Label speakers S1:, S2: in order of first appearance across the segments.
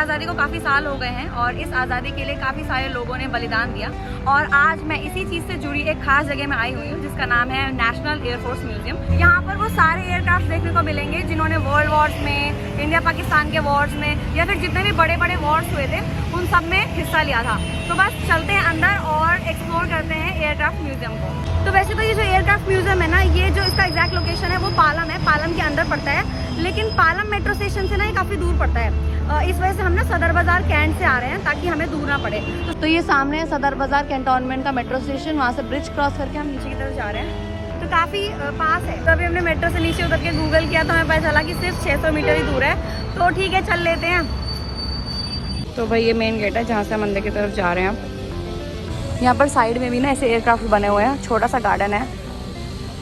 S1: आज़ादी को काफ़ी साल हो गए हैं और इस आज़ादी के लिए काफ़ी सारे लोगों ने बलिदान दिया। और आज मैं इसी चीज़ से जुड़ी एक खास जगह में आई हुई हूँ जिसका नाम है नेशनल एयरफोर्स म्यूजियम। यहाँ पर वो सारे एयरक्राफ्ट देखने को मिलेंगे जिन्होंने वर्ल्ड वॉर्स में, इंडिया पाकिस्तान के वॉर्स में या फिर जितने भी बड़े बड़े वॉर्स हुए थे उन सब में हिस्सा लिया था। तो बस चलते हैं अंदर और एक्सप्लोर करते हैं एयरक्राफ्ट म्यूजियम को। तो वैसे तो ये जो एयरक्राफ्ट म्यूजियम है ना, ये जो इसका एग्जैक्ट लोकेशन है वो पालम है, पालम के अंदर पड़ता है, लेकिन पालम मेट्रो स्टेशन से ना ये काफ़ी दूर पड़ता है। इस वजह से हम ना सदर बाज़ार कैंट से आ रहे हैं ताकि हमें दूर ना पड़े। तो ये सामने है सदर बाज़ार कैंटोनमेंट का मेट्रो स्टेशन, वहाँ से ब्रिज क्रॉस करके हम नीचे की तरफ जा रहे हैं। तो काफ़ी पास है। तो अभी हमने मेट्रो से नीचे उतर के गूगल किया तो हमें पता चला कि सिर्फ 600 मीटर ही दूर है। तो ठीक है, चल लेते हैं। तो भाई ये मेन गेट है जहाँ से हम मंदिर की तरफ जा रहे हैं। यहाँ पर साइड में भी ना ऐसे एयरक्राफ्ट बने हुए हैं, छोटा सा गार्डन है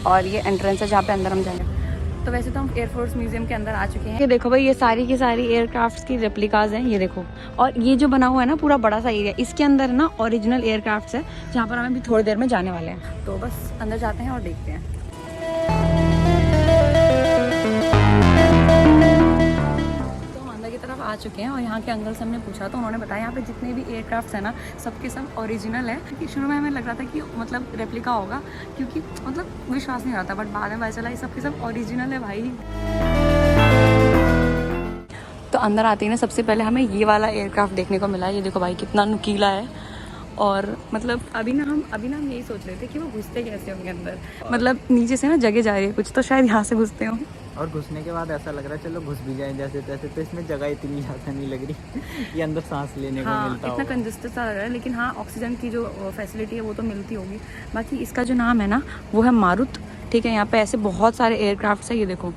S1: और ये एंट्रेंस है जहाँ पे अंदर हम जाएंगे। तो वैसे तो हम एयरफोर्स म्यूजियम के अंदर आ चुके हैं। ये देखो भाई, ये सारी की सारी एयरक्राफ्ट्स की रेप्लिकाज हैं, ये देखो। और ये जो बना हुआ है ना पूरा बड़ा सा एरिया, इसके अंदर ना ओरिजिनल एयरक्राफ्ट्स है जहाँ पर हमें भी थोड़ी देर में जाने वाले हैं। तो बस अंदर जाते हैं और देखते हैं। आ चुके हैं और यहाँ के अंकल से हमने पूछा तो उन्होंने बताया यहाँ पे जितने भी एयरक्राफ्ट्स हैं ना सबके सब ओरिजिनल है। क्योंकि शुरू में हमें लग रहा था कि मतलब रेप्लिका होगा, क्योंकि मतलब विश्वास नहीं आता, बट बाद में पता चला ये सबके सब ओरिजिनल है भाई। तो अंदर आते ही ना सबसे पहले हमें ये वाला एयरक्राफ्ट देखने को मिला है। ये देखो भाई कितना नुकीला है। और मतलब अभी ना हम यही सोच रहे थे कि वो घुसते कैसे होंगे अंदर, मतलब नीचे से ना जगह जा रही है कुछ, तो शायद यहाँ से घुसते हों।
S2: और घुसने के बाद ऐसा लग रहा है चलो घुस भी जाए जैसे तैसे, तो इसमें जगह इतनी ज़्यादा नहीं लग रही ये अंदर सांस लेने को मिलता है।
S1: इतना कंजस्टेड सा लग रहा है, लेकिन हाँ ऑक्सीजन की जो फैसिलिटी है वो तो मिलती होगी। बाकी इसका जो नाम है ना वो है मारुत, ठीक है। यहाँ पे ऐसे बहुत सारे एयरक्राफ्ट है, ये देखो।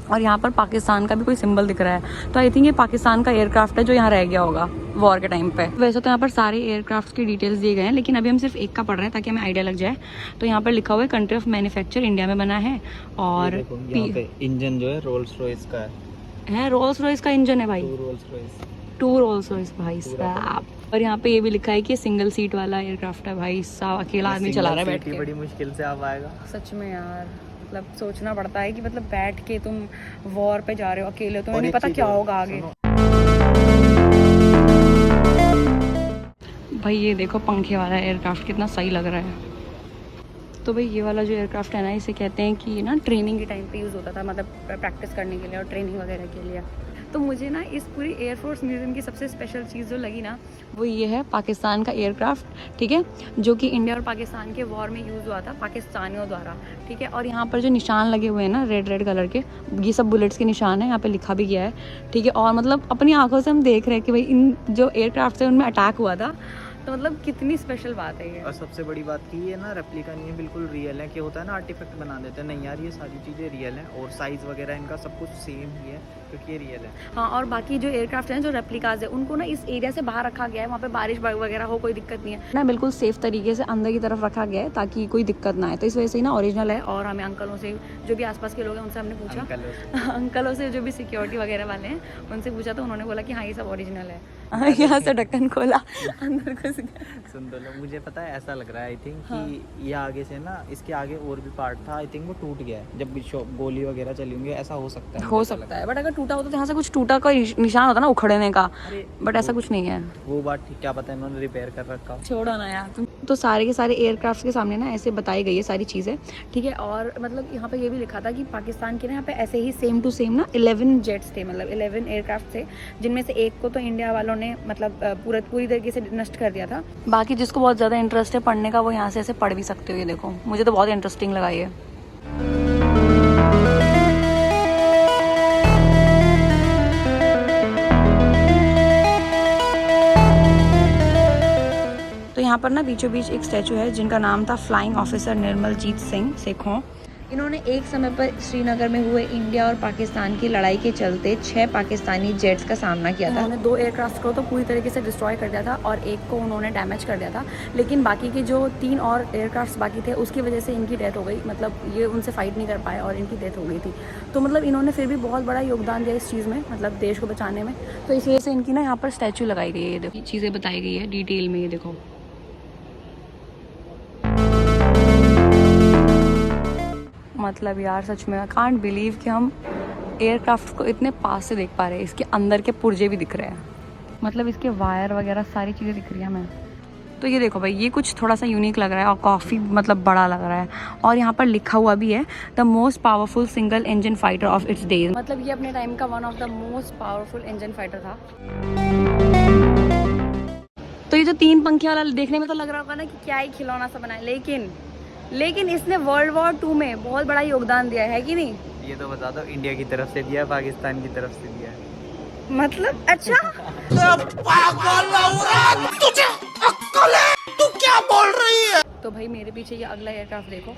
S1: और यहाँ पर पाकिस्तान का भी कोई सिंबल दिख रहा है, तो आई थिंक ये पाकिस्तान का एयरक्राफ्ट है जो यहाँ रह गया होगा वॉर के टाइम पे। वैसे तो यहाँ पर सारे एयरक्राफ्ट की डिटेल्स दिए गए हैं, लेकिन अभी हम सिर्फ एक का पढ़ रहे हैं ताकि हमें आइडिया लग जाए। तो यहाँ पर लिखा हुआ है कंट्री ऑफ मैन्युफैक्चर इंडिया में बना है। और
S2: इंजन जो है रोल्स रॉयस का है,
S1: रोल्स रॉयस का इंजन है भाई, टू रोल्स रॉयस भाई साहब। और यहाँ पे ये भी लिखा है कि सिंगल सीट वाला एयरक्राफ्ट है भाई साहब, अकेला आदमी चला रहा है बैठ के।
S2: बड़ी मुश्किल से आ पाएगा
S1: सच में यार, मतलब सोचना पड़ता है कि मतलब बैठ के तुम वॉर पे जा रहे हो अकेले, तो नहीं पता क्या होगा आगे। भाई ये देखो पंखे वाला एयरक्राफ्ट कितना सही लग रहा है। तो भाई ये वाला जो एयरक्राफ्ट है ना, इसे कहते हैं कि ना ट्रेनिंग के टाइम पे यूज़ होता था, मतलब प्रैक्टिस करने के लिए और ट्रेनिंग वगैरह के लिए। तो मुझे ना इस पूरी एयरफोर्स म्यूजियम की सबसे स्पेशल चीज़ जो लगी ना वो ये है पाकिस्तान का एयरक्राफ्ट, ठीक है, जो कि इंडिया और पाकिस्तान के वॉर में यूज़ हुआ था पाकिस्तानियों द्वारा, ठीक है। और यहाँ पर जो निशान लगे हुए हैं ना रेड कलर के, ये सब बुलेट्स के निशान है, यहाँ पे लिखा भी गया है, ठीक है। और मतलब अपनी आंखों से हम देख रहे हैं कि भाई इन जो एयरक्राफ्ट है उनमें अटैक हुआ था, तो मतलब कितनी स्पेशल बात है ये।
S2: और सबसे बड़ी बात की ये ना रेप्लिका नहीं है, बिल्कुल रियल है। क्या होता है ना आर्टिफैक्ट बना देते हैं, नहीं यार ये सारी चीज़ें रियल हैं और साइज़ वगैरह इनका सब कुछ सेम ही है क्योंकि ये रियल है।
S1: हाँ, और बाकी जो एयरक्राफ्ट हैं जो रेप्लिकाज है उनको ना इस एरिया से बाहर रखा गया है, वहाँ पे बारिश वगैरह हो कोई दिक्कत नहीं है ना, बिल्कुल सेफ तरीके से अंदर की तरफ रखा गया है ताकि कोई दिक्कत ना आए। तो इस वजह से ही ना ओरिजिनल है। और हमें अंकलों से, जो भी आसपास के लोग हैं उनसे हमने पूछा, अंकलों से जो भी सिक्योरिटी वगैरह वाले हैं उनसे पूछा तो उन्होंने बोला कि हाँ ये सब ओरिजिनल है। यहाँ से ढक्कन खोला, अंदर घुस गया।
S2: सुन दो लोग, मुझे पता है ऐसा लग रहा है आई थिंक कि ये आगे से ना इसके आगे और भी पार्ट था, आई थिंक वो टूट गया है जब गोली वगैरह चली होंगी, ऐसा हो सकता है।
S1: बट अगर टूटा होता तो यहाँ से कुछ टूटा का निशान होता ना उखड़ने का, बट ऐसा कुछ नहीं है।
S2: वो बात ठीक, क्या पता इन्होंने रिपेयर कर रखा,
S1: छोड़ो ना यार। तो सारे के सारे एयरक्राफ्ट के सामने ना ऐसे बताई गई है सारी चीज़ें, ठीक है। और मतलब यहाँ पे ये भी लिखा था कि पाकिस्तान के ना यहाँ पे ऐसे ही सेम टू सेम ना 11 जेट्स थे, मतलब 11 एयरक्राफ्ट थे, जिनमें से एक को तो इंडिया वालों ने मतलब पूरी तरीके से नष्ट कर दिया था। बाकी जिसको बहुत ज़्यादा इंटरेस्ट है पढ़ने का वो यहाँ से ऐसे पढ़ भी सकते हो। ये देखो, मुझे तो बहुत इंटरेस्टिंग लगा ये। तो यहाँ पर ना बीचों बीच एक स्टैचू है जिनका नाम था फ्लाइंग ऑफिसर निर्मलजीत सिंह सेखों। इन्होंने एक समय पर श्रीनगर में हुए इंडिया और पाकिस्तान की लड़ाई के चलते 6 पाकिस्तानी जेट्स का सामना किया था। उन्होंने 2 एयरक्राफ्ट को तो पूरी तरीके से डिस्ट्रॉय कर दिया था और एक को उन्होंने डैमेज कर दिया था, लेकिन बाकी के जो 3 और एयरक्राफ्ट बाकी थे उसकी वजह से इनकी डेथ हो गई, मतलब ये उनसे फाइट नहीं कर पाए और इनकी डेथ हो गई थी। तो मतलब इन्होंने फिर भी बहुत बड़ा योगदान दिया इस चीज़ में, मतलब देश को बचाने में। तो इस वजह से इनकी ना यहाँ पर स्टैचू लगाई गई है। देखो चीज़ें बताई गई है डिटेल में, ये देखो। मतलब यार सच में आई कांट बिलीव कि हम एयरक्राफ्ट को इतने पास से देख पा रहे हैं, इसके अंदर के पुर्जे भी दिख रहे हैं, मतलब इसके वायर वगैरह सारी चीज़ें दिख रही है हमें। तो ये देखो भाई, ये कुछ थोड़ा सा यूनिक लग रहा है और काफ़ी मतलब बड़ा लग रहा है। और यहाँ पर लिखा हुआ भी है the most powerful single engine fighter of its days. मतलब ये अपने टाइम का one of the most powerful engine fighter था। तो ये जो 3 पंखे वाला देखने में तो लग रहा होगा ना कि क्या ही खिलौना सा बना है, लेकिन इसने वर्ल्ड वॉर 2 में बहुत बड़ा योगदान दिया है कि नहीं?
S2: ये तो बता दो, इंडिया की तरफ से दिया, पाकिस्तान की तरफ से दिया।
S1: मतलब अच्छा
S3: तू क्या बोल रही है?
S1: तो भाई मेरे पीछे ये अगला एयरक्राफ्ट देखो,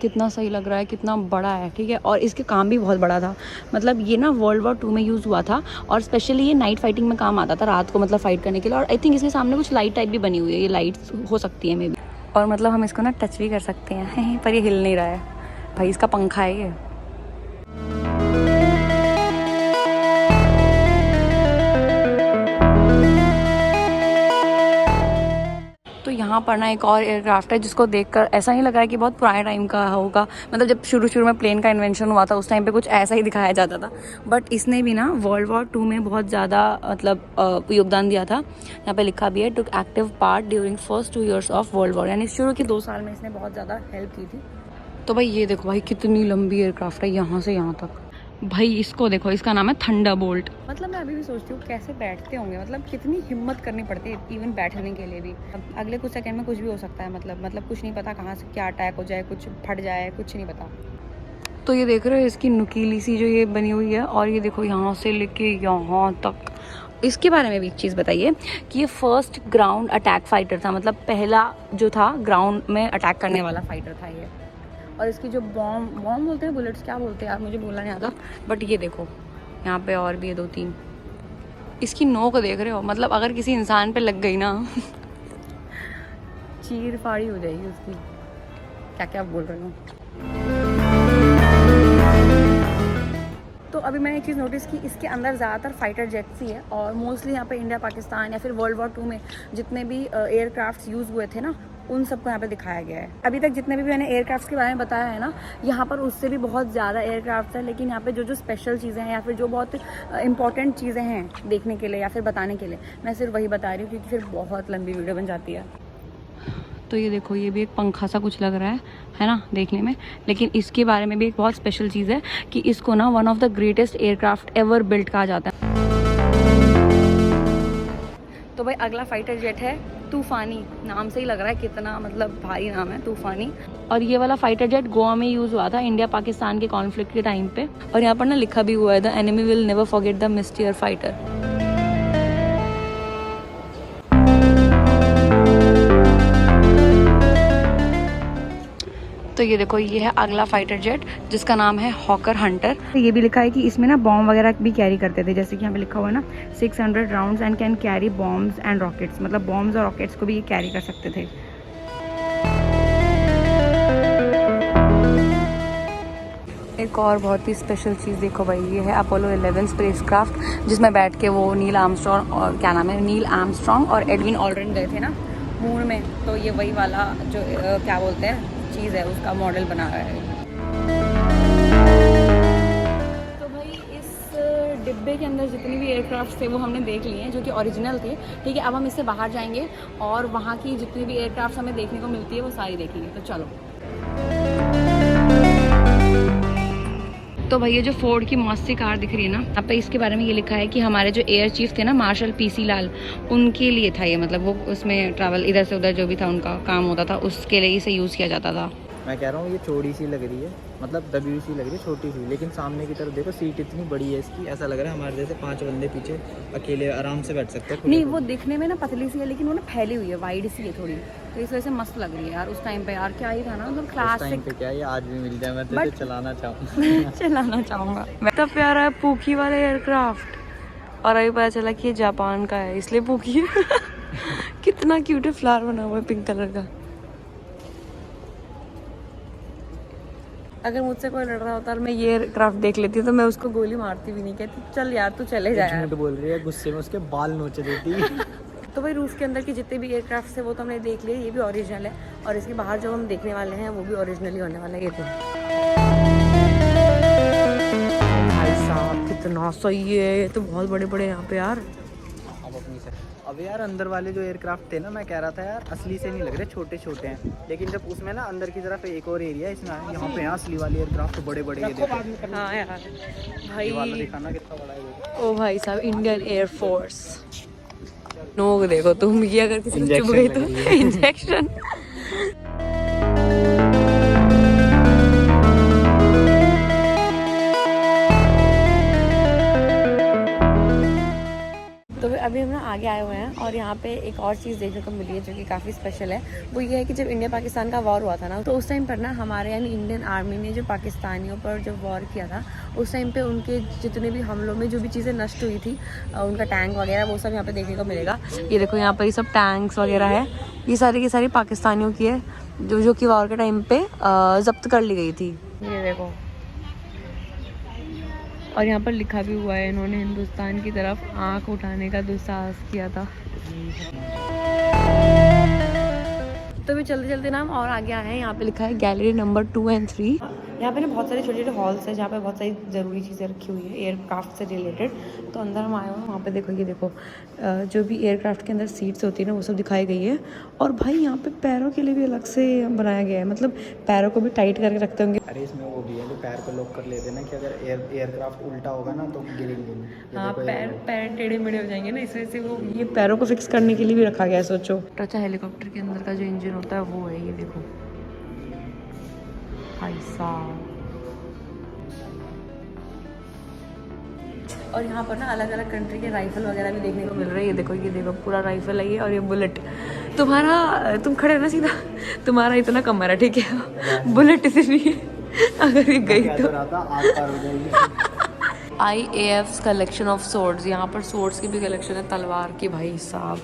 S1: कितना सही लग रहा है, कितना बड़ा है, ठीक है। और इसके काम भी बहुत बड़ा था। मतलब ये ना वर्ल्ड वॉर 2 में यूज़ हुआ था और स्पेशली ये नाइट फाइटिंग में काम आता था, रात को मतलब फाइट करने के लिए। और आई थिंक इसके सामने कुछ लाइट टाइप भी बनी हुई है, ये लाइट्स हो सकती है मे बी। और मतलब हम इसको ना टच भी कर सकते हैं पर ये हिल नहीं रहा है भाई, इसका पंखा है ये। तो यहाँ पर ना एक और एयरक्राफ्ट है जिसको देखकर ऐसा नहीं लग रहा है कि बहुत पुराने टाइम का होगा। मतलब जब शुरू में प्लेन का इन्वेंशन हुआ था उस टाइम पे कुछ ऐसा ही दिखाया जाता था, बट इसने भी ना वर्ल्ड वॉर 2 में बहुत ज़्यादा मतलब योगदान दिया था। यहाँ पे लिखा भी है took active part during first 2 years of world war, यानी शुरू के 2 साल में इसने बहुत ज़्यादा हेल्प की थी। तो भाई ये देखो भाई, कितनी लंबी एयरक्राफ्ट है यहाँ से यहाँ तक। भाई इसको देखो, इसका नाम है थंडरबोल्ट। मतलब मैं अभी भी सोचती हूँ कैसे बैठते होंगे, मतलब कितनी हिम्मत करनी पड़ती है इवन बैठने के लिए भी। अब अगले कुछ सेकंड में कुछ भी हो सकता है, मतलब कुछ नहीं पता कहाँ से क्या अटैक हो जाए, कुछ फट जाए, कुछ नहीं पता। तो ये देख रहे हो इसकी नुकीली सी जो ये बनी हुई है, और ये देखो यहाँ से लेके यहाँ तक। इसके बारे में भी एक चीज़ बताइए कि ये फर्स्ट ग्राउंड अटैक फाइटर था, मतलब पहला जो था ग्राउंड में अटैक करने वाला फाइटर था ये। और इसकी जो बॉम्ब बोलते हैं, बुलेट्स क्या बोलते हैं यार, मुझे बोलना नहीं आता, बट ये देखो यहाँ पे और भी है 2-3। इसकी नोक देख रहे हो, मतलब अगर किसी इंसान पे लग गई ना चीर फाड़ी हो जाएगी उसकी। क्या क्या बोल रहे हो। तो अभी मैंने एक चीज़ नोटिस की, इसके अंदर ज़्यादातर फाइटर जेट्स ही है और मोस्टली यहाँ पे इंडिया, पाकिस्तान या फिर वर्ल्ड वॉर 2 में जितने भी एयरक्राफ्ट यूज़ हुए थे ना, उन सबको यहाँ पे दिखाया गया है। अभी तक जितने भी मैंने एयरक्राफ्ट के बारे में बताया है ना, यहाँ पर उससे भी बहुत ज़्यादा एयरक्राफ्ट है, लेकिन यहाँ पे जो स्पेशल चीज़ें हैं या फिर जो बहुत इंपॉर्टेंट चीज़ें हैं देखने के लिए या फिर बताने के लिए, मैं सिर्फ वही बता रही हूँ क्योंकि फिर बहुत लंबी वीडियो बन जाती है। तो ये देखो, ये भी एक पंखा सा कुछ लग रहा है ना देखने में, लेकिन इसके बारे में भी एक बहुत स्पेशल चीज़ है कि इसको ना one of the greatest aircraft ever built कहा जाता है। तो भाई अगला फाइटर जेट है तूफानी। नाम से ही लग रहा है कितना मतलब भारी नाम है, तूफानी। और ये वाला फाइटर जेट गोवा में यूज़ हुआ था इंडिया पाकिस्तान के कॉन्फ्लिक्ट के टाइम पे। और यहाँ पर ना लिखा भी हुआ है the enemy will never forget the Mystere fighter. तो ये देखो, ये है अगला फाइटर जेट जिसका नाम है हॉकर हंटर। ये भी लिखा है कि इसमें ना बॉम्ब वगैरह भी कैरी करते थे, जैसे कि यहाँ पे लिखा हुआ है ना 600 rounds and can carry bombs and rockets, मतलब बॉम्ब्स और रॉकेट्स को भी ये कैरी कर सकते थे। एक और बहुत ही स्पेशल चीज़ देखो भाई, ये है अपोलो 11 स्पेसक्राफ्ट जिसमें बैठ के वो नील आर्मस्ट्रॉन्ग और क्या नाम है, नील आर्मस्ट्रॉन्ग और एडविन ऑल्ड्रिन गए थे ना मून में। तो ये वही वाला जो क्या बोलते हैं चीज़ है, उसका मॉडल बना रहा है। तो भाई इस डिब्बे के अंदर जितनी भी एयरक्राफ्ट थे वो हमने देख लिए हैं जो कि ओरिजिनल थे, ठीक है। अब हम इससे बाहर जाएंगे और वहाँ की जितनी भी एयरक्राफ्ट हमें देखने को मिलती है वो सारी देखेंगे। तो चलो। तो भैया जो फोर्ड की मॉस्ती कार दिख रही है ना, यहाँ पे इसके बारे में ये लिखा है कि हमारे जो एयर चीफ थे ना मार्शल पीसी लाल, उनके लिए था ये, मतलब वो उसमें ट्रैवल इधर से उधर जो भी था उनका काम होता था, उसके लिए इसे यूज़ किया जाता था।
S2: मैं कह रहा हूँ ये चौड़ी सी लग रही है, मतलब दबी सी लग रही है, छोटी सी, लेकिन सामने की तरफ देखो सीट इतनी बड़ी है इसकी, ऐसा लग रहा है हमारे जैसे 5 बंदे पीछे अकेले आराम से बैठ सकते हैं।
S1: नहीं, वो दिखने में ना पतली सी है लेकिन वो ना फैली हुई है, वाइड सी है थोड़ी, तो इस वजह से मस्त लग रही है यार। उस टाइम पे यार क्या ही था ना, मतलब क्लासिक।
S2: क्या ये आज भी मिल जाए, मैं तो चलाना चाहूँगा
S1: चलाना चाहूँगा। इतना प्यारा है पूकी वाला एयरक्राफ्ट, और अभी पता चला कि ये जापान का है इसलिए पूकी है। कितना क्यूट है, फ्लावर बना हुआ है पिंक कलर का। अगर मुझसे कोई लड़ रहा होता और मैं ये एयरक्राफ्ट देख लेती तो मैं उसको गोली मारती भी नहीं, कहती चल यार तू चले जा।
S2: झूठ बोल रही है, गुस्से में उसके बाल नोच देती।
S1: तो भाई रूस के अंदर के जितने भी एयरक्राफ्ट है वो तो हमने देख लिए, ये भी ओरिजिनल है, और इसके बाहर जो हम देखने वाले हैं वो भी ओरिजिनल ही होने वाला है। ये तो भाई साहब कितना सही है, ये तो बहुत बड़े बड़े यहाँ पे यार।
S2: अब इतनी से। अब यार अंदर वाले जो एयरक्राफ्ट थे ना, मैं कह रहा था यार असली से नहीं लग रहे, छोटे छोटे हैं, लेकिन जब उसमें ना अंदर की तरफ एक और एरिया है इसमें, यहाँ पे असली वाले एयरक्राफ्ट बड़े बड़े ये देखो।
S1: हाँ यार
S2: ये वाला
S1: भाई,
S2: दिखाना कितना बड़ा है।
S1: ओ भाई साहब, इंडियन एयरफोर्स नोक देखो तुम, ये अगर किसी को चुभ गई तो इंजेक्शन। तो अभी हम ना आगे आए हुए हैं और यहाँ पे एक और चीज़ देखने को मिली है जो कि काफ़ी स्पेशल है। वो ये है कि जब इंडिया पाकिस्तान का वॉर हुआ था ना, तो उस टाइम पर ना हमारे यानी इंडियन आर्मी ने जो पाकिस्तानियों पर जो वॉर किया था, उस टाइम पे उनके जितने भी हमलों में जो भी चीज़ें नष्ट हुई थी, उनका टैंक वगैरह, वो सब यहाँ पे देखने को मिलेगा। ये देखो यहाँ पर ये सब टैंक्स वगैरह है, ये सारी की सारी पाकिस्तानियों की है जो कि वॉर के टाइम पे जब्त कर ली गई थी। ये देखो, और यहाँ पर लिखा भी हुआ है, इन्होंने हिंदुस्तान की तरफ आंख उठाने का दुस्साहस किया था। तो भी चलते चलते ना हम और आगे आए हैं, यहाँ पे लिखा है गैलरी नंबर 2 और 3। यहाँ पे ना बहुत सारे छोटे छोटे हॉल्स हैं जहाँ पे बहुत सारी ज़रूरी चीज़ें रखी हुई है एयरक्राफ्ट से रिलेटेड। तो अंदर हम आए हुए हैं, वहाँ पे देखो, ये देखो जो भी एयरक्राफ्ट के अंदर सीट्स होती है ना, वो सब दिखाई गई है। और भाई यहाँ पे पैरों के लिए भी अलग से बनाया गया है, मतलब पैरों को भी टाइट करके रखते होंगे।
S2: अरे इसमें वो भी है जो पैर को लॉक कर लेते हैं ना, कि अगर एयरक्राफ्ट उल्टा होगा ना तो गिरेंगे नहीं।
S1: हाँ, पैर टेढ़े मेढ़े हो जाएंगे ना, इस वजह से वो ये पैरों को फिक्स करने के लिए भी रखा गया है। सोचो, अच्छा हेलीकॉप्टर के अंदर का जो इंजन होता है वो है, ये देखो भाई साहब। और यहाँ पर ना अलग अलग कंट्री के राइफल वगैरह भी देखने को मिल रहे हैं। ये देखो पूरा राइफल है ये, और ये बुलेट। तुम खड़े हो ना सीधा, तुम्हारा इतना कमर है, ठीक है, बुलेट इसलिए अगर ये गई तो IAF's कलेक्शन ऑफ सोर्ड्स, यहाँ पर सोर्ड्स की भी कलेक्शन है, तलवार की भाई साहब।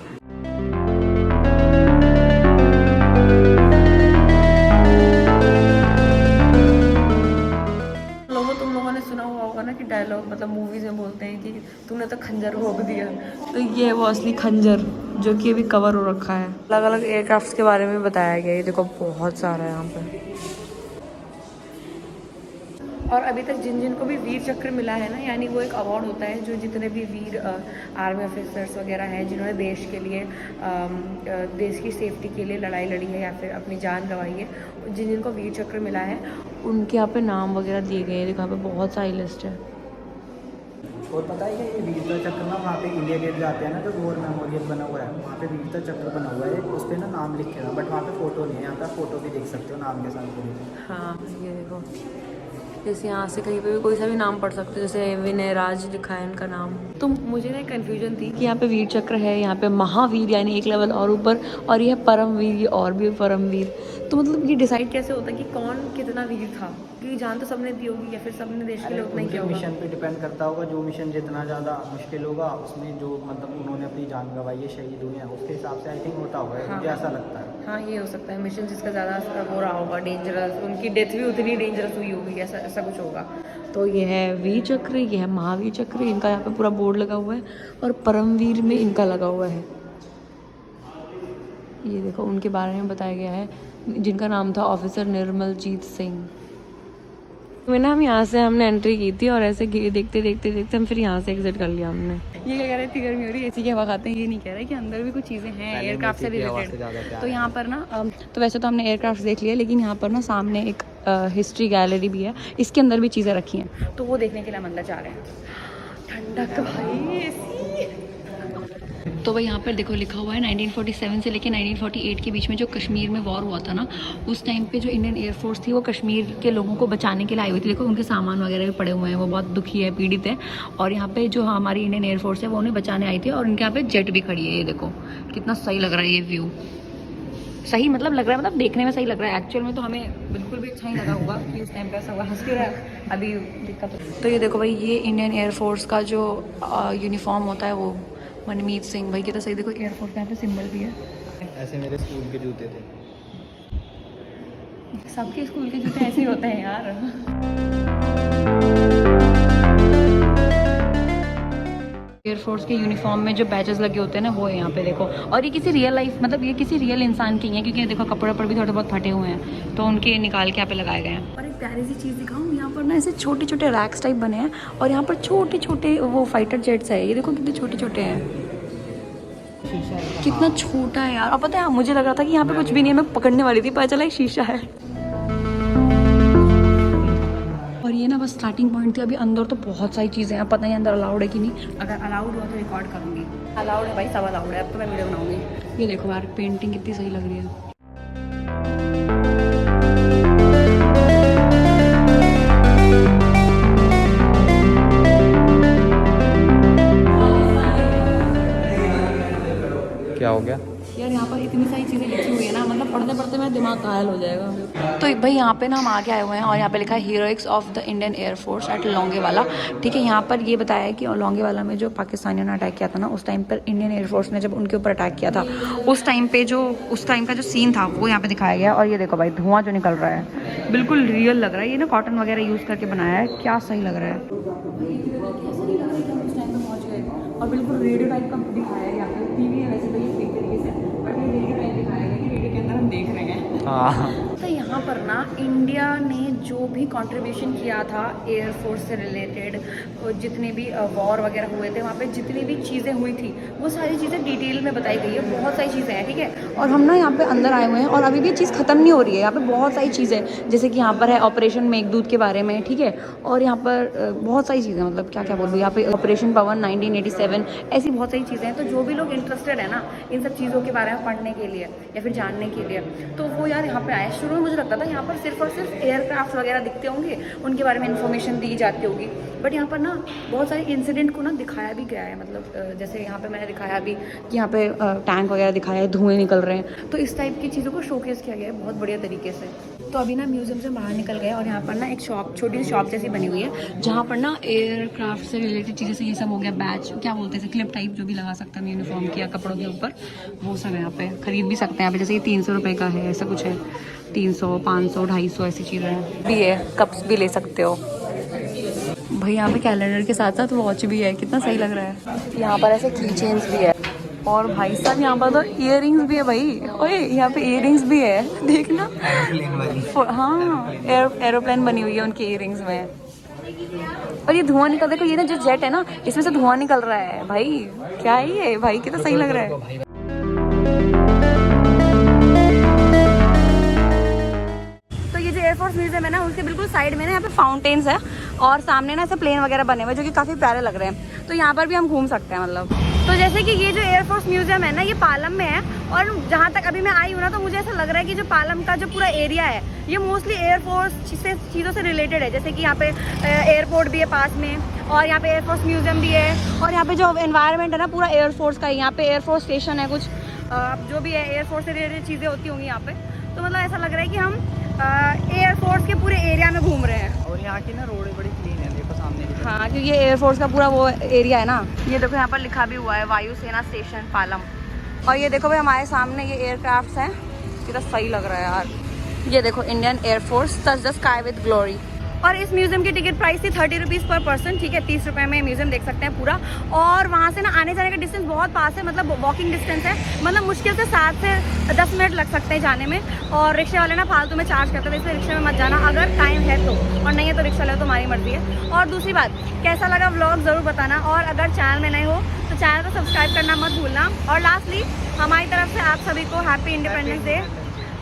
S1: तुम लोगों ने सुना हुआ होगा ना कि डायलॉग, मतलब मूवीज में बोलते हैं कि तूने तो खंजर भोंक दिया, तो ये है वो असली खंजर जो कि अभी कवर हो रखा है। अलग अलग एयरक्राफ्ट के बारे में बताया गया है, देखो बहुत सारा है यहाँ पे। और अभी तक जिन जिन को भी वीर चक्र मिला है ना, यानी वो एक अवार्ड होता है जो जितने भी वीर आर्मी ऑफिसर्स वगैरह हैं जिन्होंने देश के लिए देश की सेफ्टी के लिए लड़ाई लड़ी है या फिर अपनी जान गंवाई है, जिन जिनको वीर चक्र मिला है उनके यहाँ पे नाम वगैरह दिए गए हैं। देखो यहाँ पे बहुत सारी लिस्ट है।
S2: और पता है क्या, ये वीरता चक्र ना वहाँ पे इंडिया गेट जाते हैं ना, जो वॉर मेमोरियल बना हुआ है, वहाँ पे वीरता चक्र बना हुआ है, उस पर ना नाम लिखे हुआ है, बट वहाँ पे फोटो नहीं है। यहाँ पे फोटो भी देख सकते हो नाम के साथ।
S1: हाँ ये देखो, जैसे यहाँ से कहीं पे भी कोई सा भी नाम पढ़ सकते हो, जैसे विनय राज लिखा है इनका नाम। तो मुझे ना कन्फ्यूजन थी कि यहाँ पे वीर चक्र है, यहाँ पे महावीर यानी एक लेवल और ऊपर, और ये है परमवीर, ये और भी परमवीर। तो मतलब ये डिसाइड कैसे होता है कि कौन कितना वीर था, क्योंकि जान तो सबने दी होगी या फिर सबने देश के लिए उतना ही किया होगा।
S2: मिशन पे डिपेंड करता होगा, जो मिशन जितना ज़्यादा मुश्किल होगा उसमें जो मतलब उन्होंने अपनी जान गंवाई है, शहीद हुए हैं, उसके हिसाब से आई थिंक होता होगा। मुझे ऐसा लगता है।
S1: हाँ ये हो सकता है, मिशन जिसका ज़्यादा हो रहा होगा डेंजरस, उनकी डेथ भी उतनी डेंजरस हुई होगी, ऐसा कुछ होगा। तो ये है वीर चक्र, ये है महावीर चक्र, इनका यहाँ पे पूरा बोर्ड लगा हुआ है, और परमवीर में इनका लगा हुआ है। ये देखो उनके बारे में बताया गया है, जिनका नाम था ऑफिसर निर्मलजीत सिंह। तो ना हम यहाँ से हमने एंट्री की थी और ऐसे देखते देखते देखते हम फिर यहाँ से एग्जिट कर लिया हमने। ये क्या कह रहे, इतनी गर्मी हो रही है, एसी की हवा खाते हैं, ये नहीं कह रहे कि अंदर भी कुछ चीज़ें हैं एयरक्राफ्ट से रिलेटेड। तो यहाँ पर ना तो वैसे तो हमने एयरक्राफ्ट देख लिया, लेकिन यहाँ पर ना सामने एक हिस्ट्री गैलरी भी है, इसके अंदर भी चीज़ें रखी हैं, तो वो देखने के लिए हम अंदर जा रहे हैं। ठंडक भाई, एसी। तो भाई यहाँ पर देखो लिखा हुआ है 1947 से लेकर 1948 के बीच में जो कश्मीर में वॉर हुआ था ना, उस टाइम पे जो इंडियन एयरफोर्स थी वो कश्मीर के लोगों को बचाने के लिए आई हुई थी। देखो उनके सामान वगैरह भी पड़े हुए हैं, वो बहुत दुखी है, पीड़ित है, और यहाँ पे जो हमारी इंडियन एयरफोर्स है वो उन्हें बचाने आई थी, और उनके यहाँ पे जेट भी खड़ी है। ये देखो कितना सही लग रहा है ये व्यू, सही मतलब लग रहा है, मतलब देखने में सही लग रहा है, एक्चुअल में तो हमें बिल्कुल भी अच्छा नहीं लगा होगा कि उस टाइम पे ऐसा हुआ। हंस क्यों रहा है, अभी दिक्कत। तो ये देखो भाई, ये इंडियन एयरफोर्स का जो यूनिफॉर्म होता है वो मनमीत सिंह भाई के, तो सही देखो एयरफोर्स का यहाँ पे सिंबल भी है।
S2: ऐसे मेरे स्कूल के जूते थे,
S1: सबके स्कूल के जूते ऐसे ही होते हैं यार। एयरफोर्स के यूनिफॉर्म में जो बैचेस लगे होते हैं ना, वो है यहाँ पे देखो। और ये किसी रियल लाइफ, मतलब ये किसी रियल इंसान की है, क्योंकि देखो कपड़े पर भी थोड़े बहुत फटे हुए हैं, तो उनके निकाल के यहाँ पे लगाए गए हैं। और एक प्यारी सी चीज़ दिखाऊँ, यहाँ पर ना ऐसे छोटे छोटे रैक्स टाइप बने हैं, और यहाँ पर छोटे छोटे वो फाइटर जेट्स है, ये देखो कितने छोटे छोटे हैं।
S2: शीशा है।
S1: कितना छोटा है यार। और पता है मुझे लग रहा था कि यहाँ पे कुछ भी नहीं है, मैं पकड़ने वाली थी, पता चला एक शीशा है। और ये ना बस स्टार्टिंग पॉइंट थी, अभी अंदर तो बहुत सारी चीज़ें हैं, पता नहीं अंदर अलाउड है कि नहीं। अगर अलाउड हुआ तो रिकॉर्ड करूँगी। अलाउड है भाई, सब अलाउड है, अब तो मैं वीडियो बनाऊँगी। ये देखो यार पेंटिंग कितनी सही लग रही है।
S4: क्या हो गया?
S1: यार यहाँ पर इतनी सारी चीज़ें लिखी हुई है ना, मतलब पढ़ते पढ़ते मेरा दिमाग घायल हो जाएगा। तो भाई यहाँ पे ना हम आगे आए हुए हैं और यहाँ पे लिखा है heroics of the Indian Air Force at Longewala. ठीक है, यहाँ पर ये बताया है कि लोंगेवाला में जो पाकिस्तानियों ने अटैक किया था ना, उस टाइम पर इंडियन एयरफोर्स ने जब उनके ऊपर अटैक किया था, उस टाइम का जो सीन था वो यहाँ पे दिखाया गया। और ये देखो भाई धुआं जो निकल रहा है बिल्कुल रियल लग रहा है। ये ना कॉटन वगैरह यूज़ करके बनाया है, क्या सही लग रहा है। और बिल्कुल रेडियो टाइप का दिखाया है, यहाँ पे टीवी है वैसे तो ये ठीक तरीके से, बट ये रेडियो टाइप दिखाया गया कि रेडियो के अंदर हम देख रहे हैं। तो यहाँ पर ना इंडिया ने जो भी कंट्रीब्यूशन किया था एयरफोर्स से रिलेटेड, जितने भी वॉर वगैरह हुए थे वहाँ पे जितनी भी चीज़ें हुई थी वो सारी चीज़ें डिटेल में बताई गई है। बहुत सारी चीज़ें हैं, ठीक है। और हम ना यहाँ पे अंदर आए हुए हैं और अभी भी चीज़ ख़त्म नहीं हो रही है। यहाँ पे बहुत सारी चीज़ें, जैसे कि यहाँ पर है ऑपरेशन मेघदूत के बारे में, ठीक है। और यहाँ पर बहुत सारी चीज़ें, मतलब क्या क्या बोलूँ, यहाँ पे ऑपरेशन पवन 1987, ऐसी बहुत सारी चीज़ें हैं। तो जो भी लोग इंटरेस्टेड है ना इन सब चीज़ों के बारे में पढ़ने के लिए या फिर जानने के लिए, तो वो यार यहाँ पे आए। शुरू में मुझे लगता था यहाँ पर सिर्फ और सिर्फ एयरक्राफ्ट वगैरह दिखते होंगे, उनके बारे में इन्फॉर्मेशन दी जाती होगी, बट यहाँ पर ना बहुत सारे इंसिडेंट को ना दिखाया भी गया है। मतलब जैसे यहाँ पे मैंने दिखाया भी कि यहाँ पे टैंक वगैरह दिखाया है, धुएं निकल रहे हैं, तो इस टाइप की चीज़ों को शोकेस किया गया है बहुत बढ़िया तरीके से। तो अभी ना म्यूजियम से बाहर निकल गए और यहाँ पर ना एक शॉप, छोटी सी शॉप जैसी बनी हुई है, जहाँ पर ना एयरक्राफ्ट से रिलेटेड चीज़ें से ये सब हो गया, बैच क्या बोलते हैं, क्लिप टाइप जो भी लगा सकते हैं यूनिफॉर्म किया कपड़ों के ऊपर, वो सब यहाँ पे खरीद भी सकते हैं। यहाँ पे जैसे ये 300 रुपये का है, ऐसा कुछ है, 300, 500, 250 ऐसी चीज़ें हैं भी है। कप्स भी ले सकते हो भाई। यहाँ पे कैलेंडर के साथ साथ वॉच भी है, कितना सही लग रहा है। यहाँ पर ऐसे की चेन्स भी है और भाई साहब यहाँ पर तो इयररिंग्स भी है भाई। ओए यहाँ पे इयररिंग्स भी है, देखना। हाँ एरोप्लेन बनी हुई है उनकी इयररिंग्स में। और ये धुआं निकल, देखो ये ना जो जेट है ना इसमें से धुआं निकल रहा है भाई, क्या है ये भाई, कितना सही लग रहा है। एयरफोर्स म्यूजियम है ना, उसके बिल्कुल साइड में ना यहाँ पे फाउंटेन्स है और सामने ना ऐसे प्लेन वगैरह बने हुए जो कि काफ़ी प्यारे लग रहे हैं। तो यहाँ पर भी हम घूम सकते हैं मतलब। तो जैसे कि ये जो एयरफोर्स म्यूजियम है ना ये पालम में है, और जहाँ तक अभी मैं आई हूँ ना तो मुझे ऐसा लग रहा है कि जो पालम का जो पूरा एरिया है ये मोस्टली एयरफोर्स से चीज़ों से रिलेटेड है। जैसे कि यहाँ पे एयरपोर्ट भी है पास में, और यहाँ पे एयरफोर्स म्यूजियम भी है, और यहाँ पे जो एनवायरनमेंट है ना पूरा एयरफोर्स का ही। यहाँ पे एयरफोर्स स्टेशन है, कुछ जो भी है एयरफोर्स से रिलेटेड चीज़ें होती होंगी यहाँ पे। तो मतलब ऐसा लग रहा है कि हम एयरफोर्स के पूरे एरिया में घूम रहे हैं।
S2: और यहाँ की ना रोड बड़ी क्लीन है, देखो सामने की।
S1: हाँ क्योंकि ये एयरफोर्स का पूरा वो एरिया है ना। ये देखो यहाँ पर लिखा भी हुआ है वायुसेना स्टेशन पालम। और ये देखो भाई हमारे सामने ये एयरक्राफ्ट हैं, कितना सही लग रहा है यार। ये देखो Indian air force touch the sky with glory. और इस म्यूजियम की टिकट प्राइस थी 30 रुपीज़ पर पर्सन, ठीक है। 30 रुपये में म्यूजियम देख सकते हैं पूरा। और वहाँ से ना आने जाने का डिस्टेंस बहुत पास है, मतलब वॉकिंग डिस्टेंस है, मतलब मुश्किल से 7 से 10 मिनट लग सकते हैं जाने में। और रिक्शे वाले ना फालतू में चार्ज करते हैं, इसलिए रिक्शे में मत जाना अगर टाइम है तो, और नहीं है तो रिक्शा ले, तो हमारी मर्जी है। और दूसरी बात, कैसा लगा व्लॉग ज़रूर बताना, और अगर चैनल में नए हो तो चैनल को सब्सक्राइब करना मत भूलना। और लास्टली हमारी तरफ से आप सभी को हैप्पी इंडिपेंडेंस डे।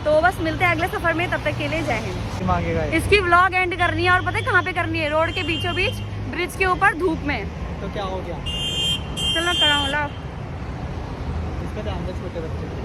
S1: तो बस मिलते हैं अगले सफ़र में, तब तक के लिए जय हिंद। इसकी व्लॉग एंड करनी है, और पता है कहाँ पे करनी है? रोड के बीचों बीच, ब्रिज के ऊपर, धूप में।
S2: तो क्या हो गया?
S1: चलो कराओ, लाओ।
S2: इसका ध्यान दे छोटे बच्चे।